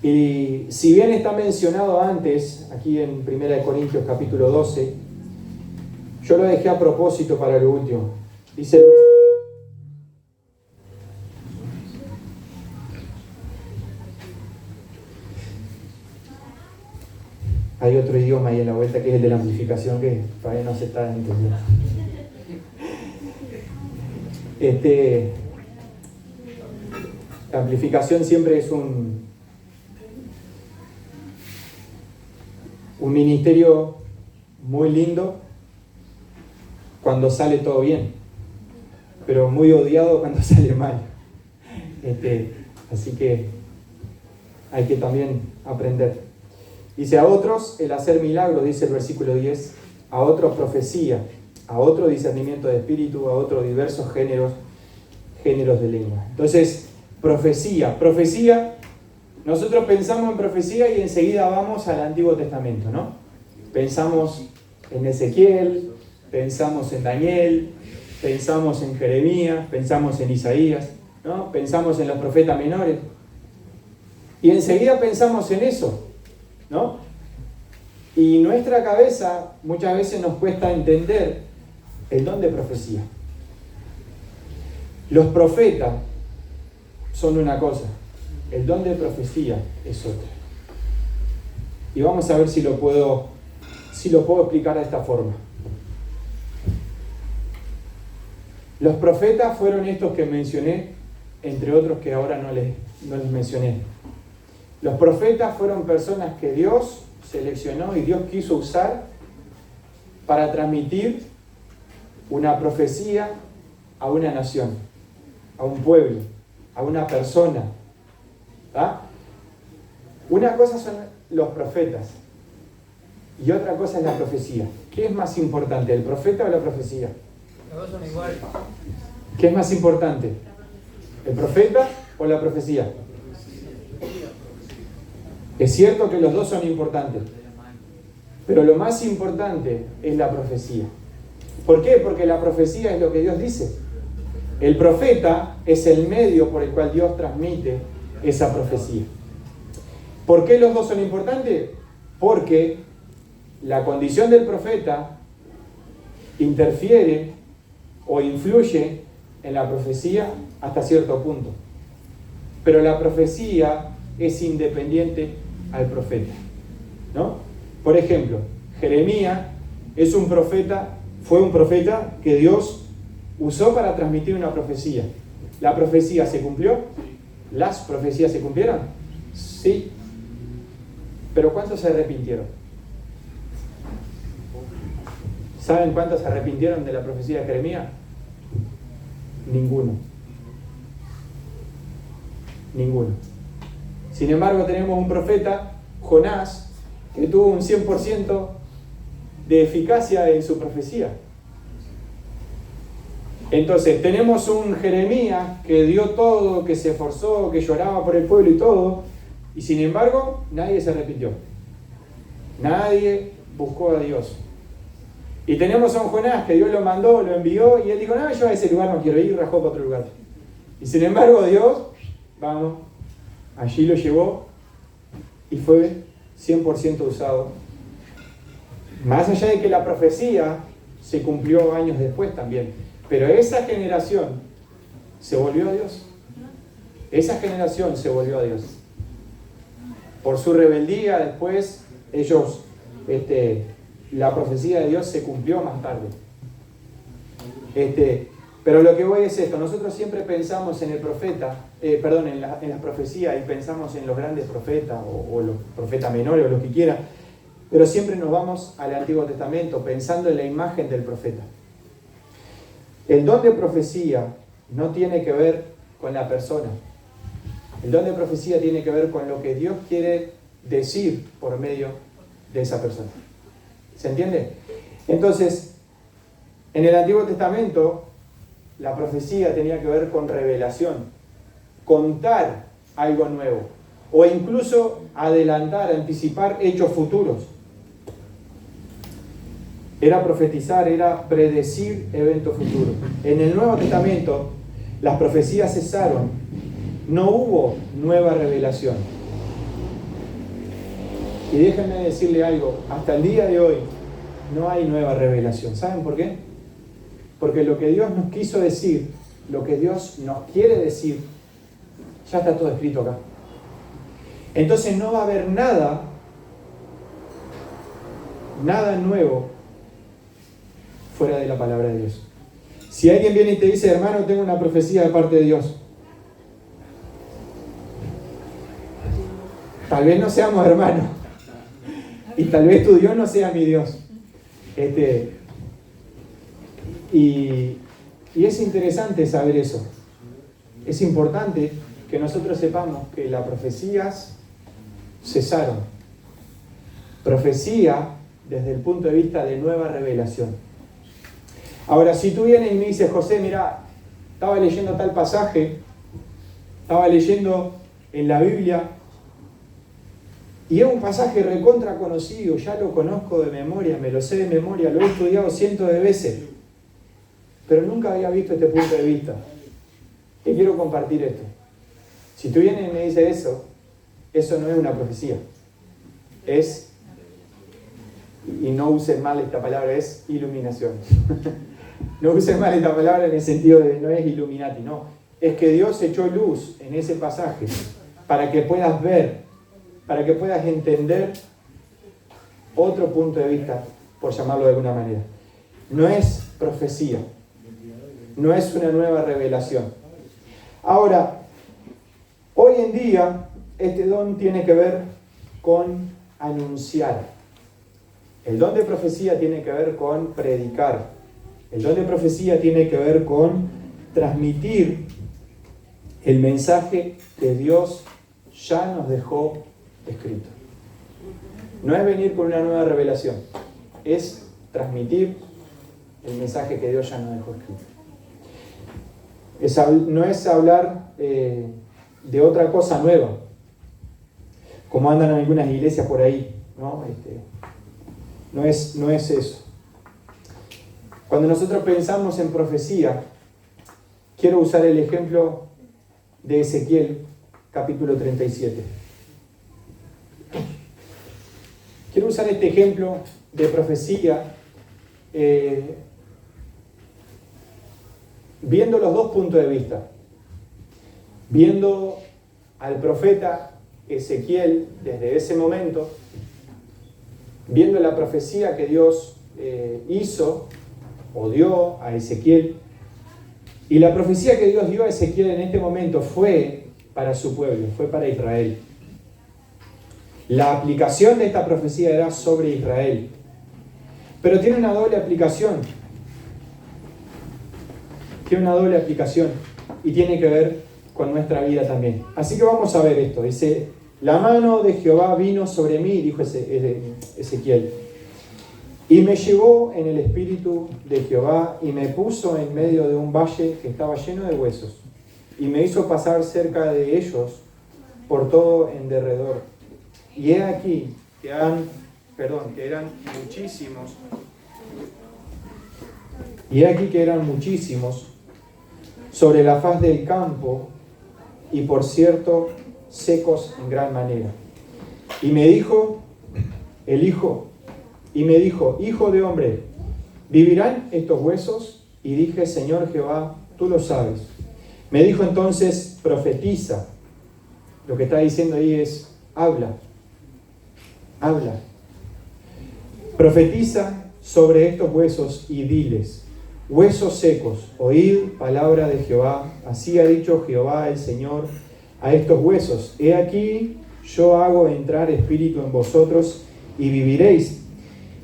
Speaker 1: Y si bien está mencionado antes, aquí en 1 Corintios capítulo 12, yo lo dejé a propósito para lo último. Dice: hay otro idioma ahí en la vuelta que es el de la amplificación, que todavía no se está entendiendo. La amplificación siempre es un ministerio muy lindo cuando sale todo bien, pero muy odiado cuando sale mal. Así que hay que también aprender. Dice: a otros el hacer milagros, dice el versículo 10, a otros profecía, a otro discernimiento de espíritu, a otros diversos géneros de lengua. Entonces, profecía, nosotros pensamos en profecía y enseguida vamos al Antiguo Testamento, ¿no? Pensamos en Ezequiel, pensamos en Daniel, pensamos en Jeremías, pensamos en Isaías, ¿no? Pensamos en los profetas menores. Y enseguida pensamos en eso, ¿no? Y nuestra cabeza muchas veces nos cuesta entender el don de profecía. Los profetas son una cosa, el don de profecía es otra. Y vamos a ver si lo puedo explicar de esta forma. Los profetas fueron estos que mencioné, entre otros que ahora no les mencioné. Los profetas fueron personas que Dios seleccionó y Dios quiso usar para transmitir una profecía a una nación, a un pueblo, a una persona. ¿Ah? Una cosa son los profetas y otra cosa es la profecía. ¿Qué es más importante, el profeta o la profecía?
Speaker 3: Los dos son iguales.
Speaker 1: ¿Qué es más importante, el profeta o la profecía? Es cierto que los dos son importantes, pero lo más importante es la profecía. ¿Por qué? Porque la profecía es lo que Dios dice. El profeta es el medio por el cual Dios transmite esa profecía. ¿Por qué los dos son importantes? Porque la condición del profeta interfiere o influye en la profecía hasta cierto punto. Pero la profecía es independiente al profeta, ¿no? Por ejemplo, Jeremías es un profeta, fue un profeta que Dios usó para transmitir una profecía. ¿La profecía se cumplió? ¿Las profecías se cumplieron? Sí. ¿Pero cuántos se arrepintieron? ¿Saben cuántos se arrepintieron de la profecía de Jeremías? Ninguno. Ninguno. Sin embargo, tenemos un profeta, Jonás, que tuvo un 100% de eficacia en su profecía. Entonces, tenemos un Jeremías que dio todo, que se esforzó, que lloraba por el pueblo y todo, y sin embargo, nadie se arrepintió. Nadie buscó a Dios. Y tenemos a un Jonás que Dios lo mandó, lo envió, y él dijo, no, yo a ese lugar no quiero ir, rajó para otro lugar. Y sin embargo, Dios, vamos, allí lo llevó y fue 100% usado. Más allá de que la profecía se cumplió años después también. Pero esa generación se volvió a Dios. Esa generación se volvió a Dios. Por su rebeldía después, ellos, la profecía de Dios se cumplió más tarde. Pero lo que voy es esto, nosotros siempre pensamos en el profeta, en las profecías y pensamos en los grandes profetas o los profetas menores o los que quieran, pero siempre nos vamos al Antiguo Testamento pensando en la imagen del profeta. El don de profecía no tiene que ver con la persona. El don de profecía tiene que ver con lo que Dios quiere decir por medio de esa persona. ¿Se entiende? Entonces, en el Antiguo Testamento, la profecía tenía que ver con revelación, contar algo nuevo, o incluso adelantar, anticipar hechos futuros. Era profetizar, era predecir eventos futuros. En el Nuevo Testamento, las profecías cesaron, no hubo nueva revelación. Y déjenme decirle algo, hasta el día de hoy no hay nueva revelación. ¿Saben por qué? Porque lo que Dios nos quiso decir, lo que Dios nos quiere decir, ya está todo escrito acá. Entonces no va a haber nada nuevo fuera de la palabra de Dios. Si alguien viene y te dice, hermano, tengo una profecía de parte de Dios, tal vez no seamos hermanos y tal vez tu Dios no sea mi Dios. Y es interesante saber eso. Es importante que nosotros sepamos que las profecías cesaron. Profecía desde el punto de vista de nueva revelación. Ahora, si tú vienes y me dices, José, mira, estaba leyendo tal pasaje, estaba leyendo en la Biblia, y es un pasaje recontra conocido, ya lo conozco de memoria, me lo sé de memoria, lo he estudiado cientos de veces, pero nunca había visto este punto de vista. Y quiero compartir esto. Si tú vienes y me dices eso no es una profecía. Es, y no uses mal esta palabra, es iluminación. No uses mal esta palabra en el sentido de no es Illuminati, no. Es que Dios echó luz en ese pasaje para que puedas ver, para que puedas entender otro punto de vista, por llamarlo de alguna manera. No es profecía, no es una nueva revelación. Ahora, hoy en día, este don tiene que ver con anunciar. El don de profecía tiene que ver con predicar. El don de profecía tiene que ver con transmitir el mensaje que Dios ya nos dejó escrito. No es venir con una nueva revelación, es transmitir el mensaje que Dios ya nos dejó escrito. No es hablar de otra cosa nueva, como andan en algunas iglesias por ahí, ¿no? No es eso. Cuando nosotros pensamos en profecía, quiero usar el ejemplo de Ezequiel, capítulo 37. Quiero usar este ejemplo de profecía viendo los dos puntos de vista, viendo al profeta Ezequiel desde ese momento, viendo la profecía que Dios hizo o dio a Ezequiel, y la profecía que Dios dio a Ezequiel en este momento fue para su pueblo, fue para Israel. La aplicación de esta profecía era sobre Israel, pero tiene una doble aplicación. Tiene una doble aplicación y tiene que ver con nuestra vida también. Así que vamos a ver esto. Dice, la mano de Jehová vino sobre mí, dijo Ezequiel, y me llevó en el espíritu de Jehová y me puso en medio de un valle que estaba lleno de huesos y me hizo pasar cerca de ellos por todo en derredor. Y he aquí que eran muchísimos. Y he aquí que eran muchísimos sobre la faz del campo y por cierto secos en gran manera. Y me dijo, hijo de hombre, ¿vivirán estos huesos? Y dije, Señor Jehová, tú lo sabes. Me dijo entonces, profetiza. Lo que está diciendo ahí es, habla. Profetiza sobre estos huesos y diles, huesos secos, oíd palabra de Jehová. Así ha dicho Jehová el Señor a estos huesos. He aquí, yo hago entrar espíritu en vosotros y viviréis.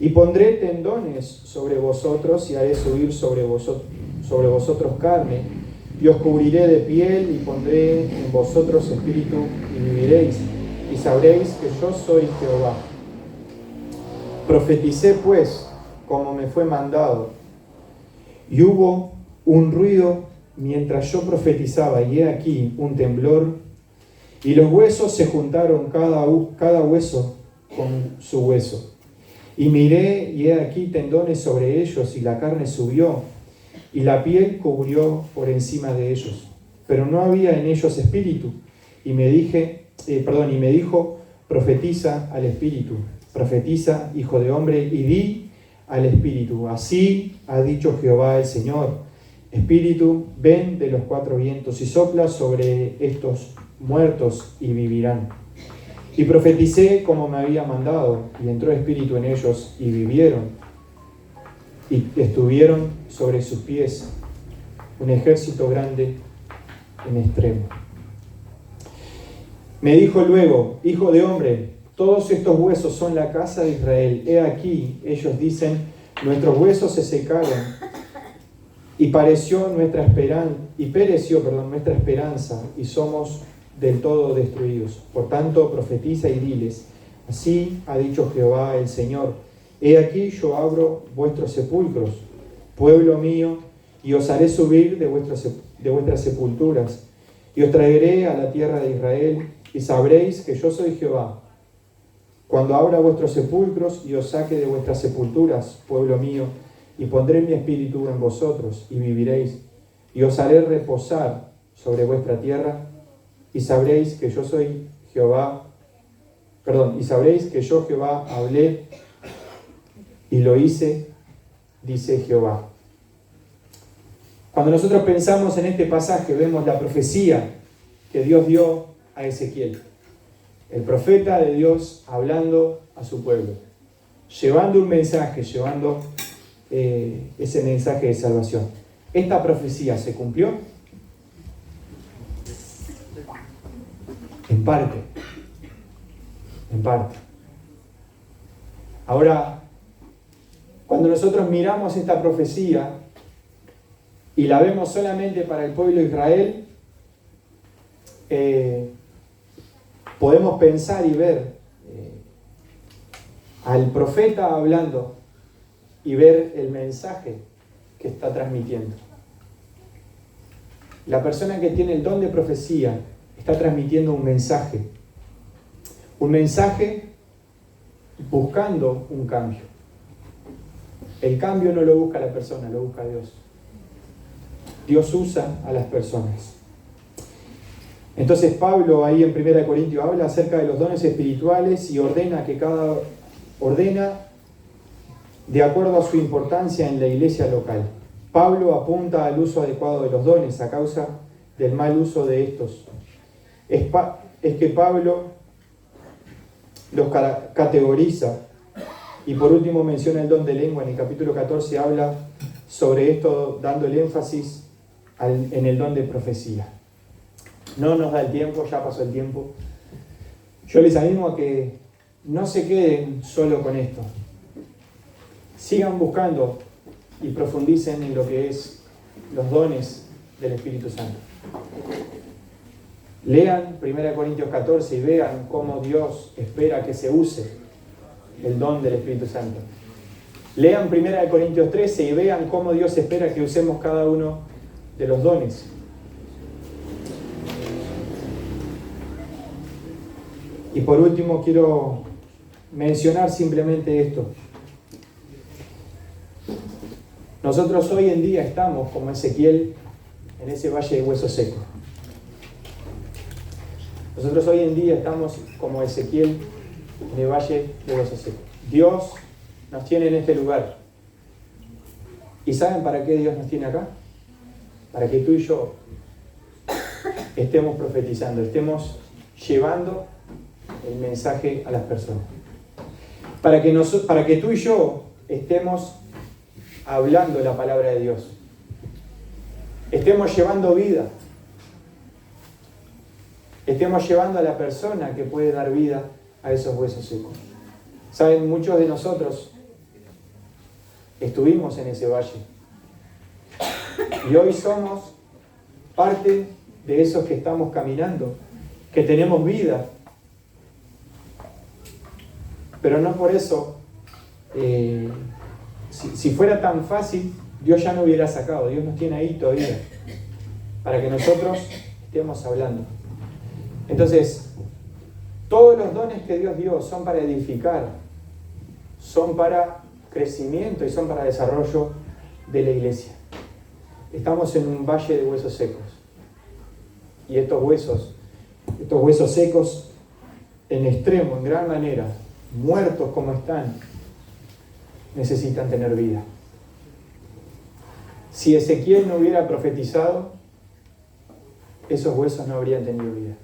Speaker 1: Y pondré tendones sobre vosotros y haré subir sobre vosotros carne. Y os cubriré de piel y pondré en vosotros espíritu y viviréis. Y sabréis que yo soy Jehová. Profeticé pues como me fue mandado. Y hubo un ruido mientras yo profetizaba, y he aquí un temblor, y los huesos se juntaron cada hueso con su hueso. Y miré, y he aquí tendones sobre ellos, y la carne subió, y la piel cubrió por encima de ellos. Pero no había en ellos espíritu. Y me dijo, profetiza al espíritu. Profetiza, hijo de hombre, y di al espíritu. Así ha dicho Jehová el Señor. Espíritu, ven de los cuatro vientos y sopla sobre estos muertos y vivirán. Y profeticé como me había mandado, y entró espíritu en ellos y vivieron. Y estuvieron sobre sus pies un ejército grande en extremo. Me dijo luego, hijo de hombre, todos estos huesos son la casa de Israel. He aquí, ellos dicen, nuestros huesos se secaron y pereció nuestra esperanza y somos del todo destruidos. Por tanto, profetiza y diles, así ha dicho Jehová el Señor, he aquí yo abro vuestros sepulcros, pueblo mío, y os haré subir de vuestras sepulturas, y os traeré a la tierra de Israel, y sabréis que yo soy Jehová. Cuando abra vuestros sepulcros y os saque de vuestras sepulturas, pueblo mío, y pondré mi espíritu en vosotros, y viviréis, y os haré reposar sobre vuestra tierra, y sabréis que yo soy Jehová, y sabréis que yo Jehová hablé, y lo hice, dice Jehová. Cuando nosotros pensamos en este pasaje, vemos la profecía que Dios dio a Ezequiel. El profeta de Dios hablando a su pueblo, llevando un mensaje, llevando ese mensaje de salvación. ¿Esta profecía se cumplió? En parte. Ahora, cuando nosotros miramos esta profecía y la vemos solamente para el pueblo de Israel, podemos pensar y ver al profeta hablando y ver el mensaje que está transmitiendo. La persona que tiene el don de profecía está transmitiendo un mensaje buscando un cambio. El cambio no lo busca la persona, lo busca Dios. Dios usa a las personas. Entonces Pablo ahí en 1 Corintios habla acerca de los dones espirituales y ordena de acuerdo a su importancia en la iglesia local. Pablo apunta al uso adecuado de los dones a causa del mal uso de estos. Es que Pablo los categoriza. Y por último menciona el don de lengua. En el capítulo 14 habla sobre esto, dando el énfasis en el don de profecía. No nos da el tiempo, ya pasó el tiempo. Yo les animo a que no se queden solo con esto. Sigan buscando y profundicen en lo que es los dones del Espíritu Santo. Lean 1 Corintios 14 y vean cómo Dios espera que se use el don del Espíritu Santo. Lean 1 Corintios 13 y vean cómo Dios espera que usemos cada uno de los dones. Y por último quiero mencionar simplemente esto. Nosotros hoy en día estamos como Ezequiel en ese valle de huesos secos. Nosotros hoy en día estamos como Ezequiel en el valle de huesos secos. Dios nos tiene en este lugar. ¿Y saben para qué Dios nos tiene acá? Para que tú y yo estemos profetizando, estemos llevando el mensaje a las personas. Para que tú y yo estemos hablando la palabra de Dios. Estemos llevando vida. Estemos llevando a la persona que puede dar vida a esos huesos secos. Saben, muchos de nosotros estuvimos en ese valle. Y hoy somos parte de esos que estamos caminando, que tenemos vida. Pero no por eso, si fuera tan fácil, Dios ya no hubiera sacado. Dios nos tiene ahí todavía, para que nosotros estemos hablando. Entonces, todos los dones que Dios dio son para edificar, son para crecimiento y son para desarrollo de la iglesia. Estamos en un valle de huesos secos. Y estos huesos secos en extremo, en gran manera, muertos como están, necesitan tener vida. Si Ezequiel no hubiera profetizado, esos huesos no habrían tenido vida.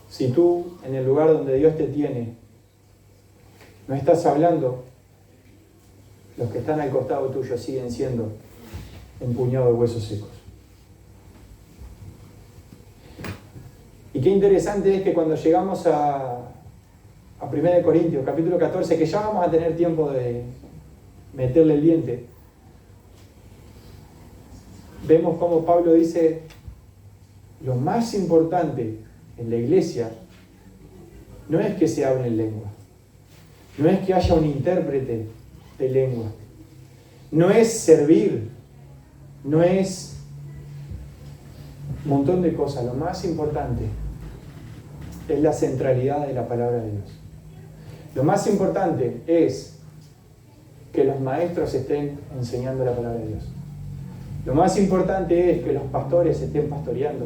Speaker 1: Si tú, en el lugar donde Dios te tiene, no estás hablando, los que están al costado tuyo siguen siendo empuñados de huesos secos. Y qué interesante es que cuando llegamos a 1 Corintios, capítulo 14, que ya vamos a tener tiempo de meterle el diente, vemos cómo Pablo dice, lo más importante en la iglesia no es que se hable en lengua, no es que haya un intérprete de lengua, no es servir, no es un montón de cosas. Lo más importante es la centralidad de la palabra de Dios. Lo más importante es que los maestros estén enseñando la palabra de Dios. Lo más importante es que los pastores estén pastoreando.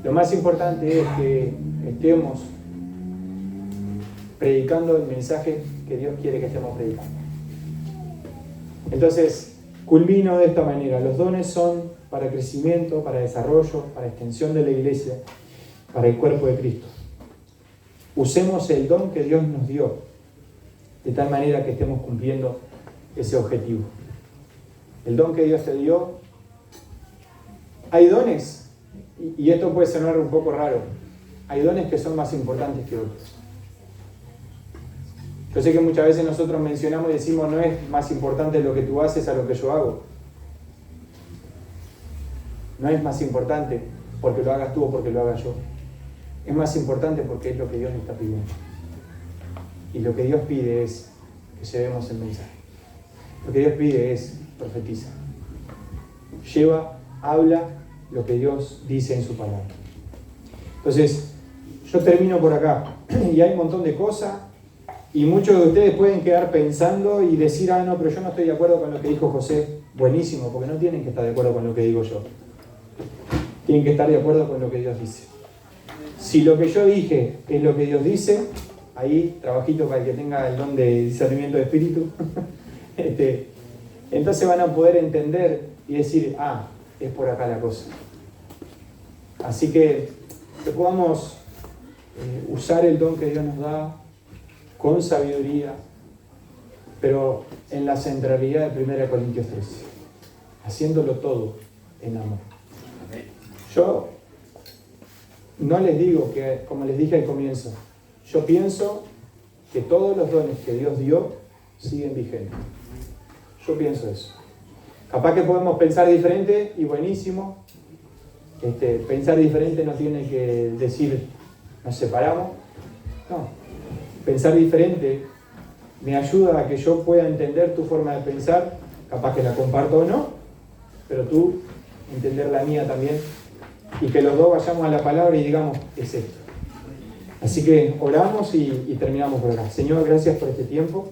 Speaker 1: Lo más importante es que estemos predicando el mensaje que Dios quiere que estemos predicando. Entonces, culmino de esta manera. Los dones son para crecimiento, para desarrollo, para extensión de la iglesia, para el cuerpo de Cristo. Usemos el don que Dios nos dio, de tal manera que estemos cumpliendo ese objetivo. El don que Dios te dio. Hay dones, y esto puede sonar un poco raro, hay dones que son más importantes que otros. Yo sé que muchas veces nosotros mencionamos y decimos, no es más importante lo que tú haces a lo que yo hago. No es más importante porque lo hagas tú o porque lo haga yo. Es más importante porque es lo que Dios nos está pidiendo. Y lo que Dios pide es que llevemos el mensaje. Lo que Dios pide es profetiza. Lleva, habla lo que Dios dice en su palabra. Entonces, yo termino por acá. Y hay un montón de cosas. Y muchos de ustedes pueden quedar pensando y decir, no, pero yo no estoy de acuerdo con lo que dijo José. Buenísimo, porque no tienen que estar de acuerdo con lo que digo yo. Tienen que estar de acuerdo con lo que Dios dice. Si lo que yo dije es lo que Dios dice, ahí, trabajito para el que tenga el don de discernimiento de espíritu, Entonces van a poder entender y decir, ah, es por acá la cosa. Así que podamos usar el don que Dios nos da con sabiduría, pero en la centralidad de 1 Corintios 13, haciéndolo todo en amor. Yo no les digo que, como les dije al comienzo, yo pienso que todos los dones que Dios dio siguen vigentes. Yo pienso eso. Capaz que podemos pensar diferente y buenísimo. Pensar diferente no tiene que decir nos separamos. No. Pensar diferente me ayuda a que yo pueda entender tu forma de pensar, capaz que la comparto o no, pero tú entender la mía también, y que los dos vayamos a la palabra y digamos, es esto. Así que oramos y terminamos por acá. Señor, gracias por este tiempo.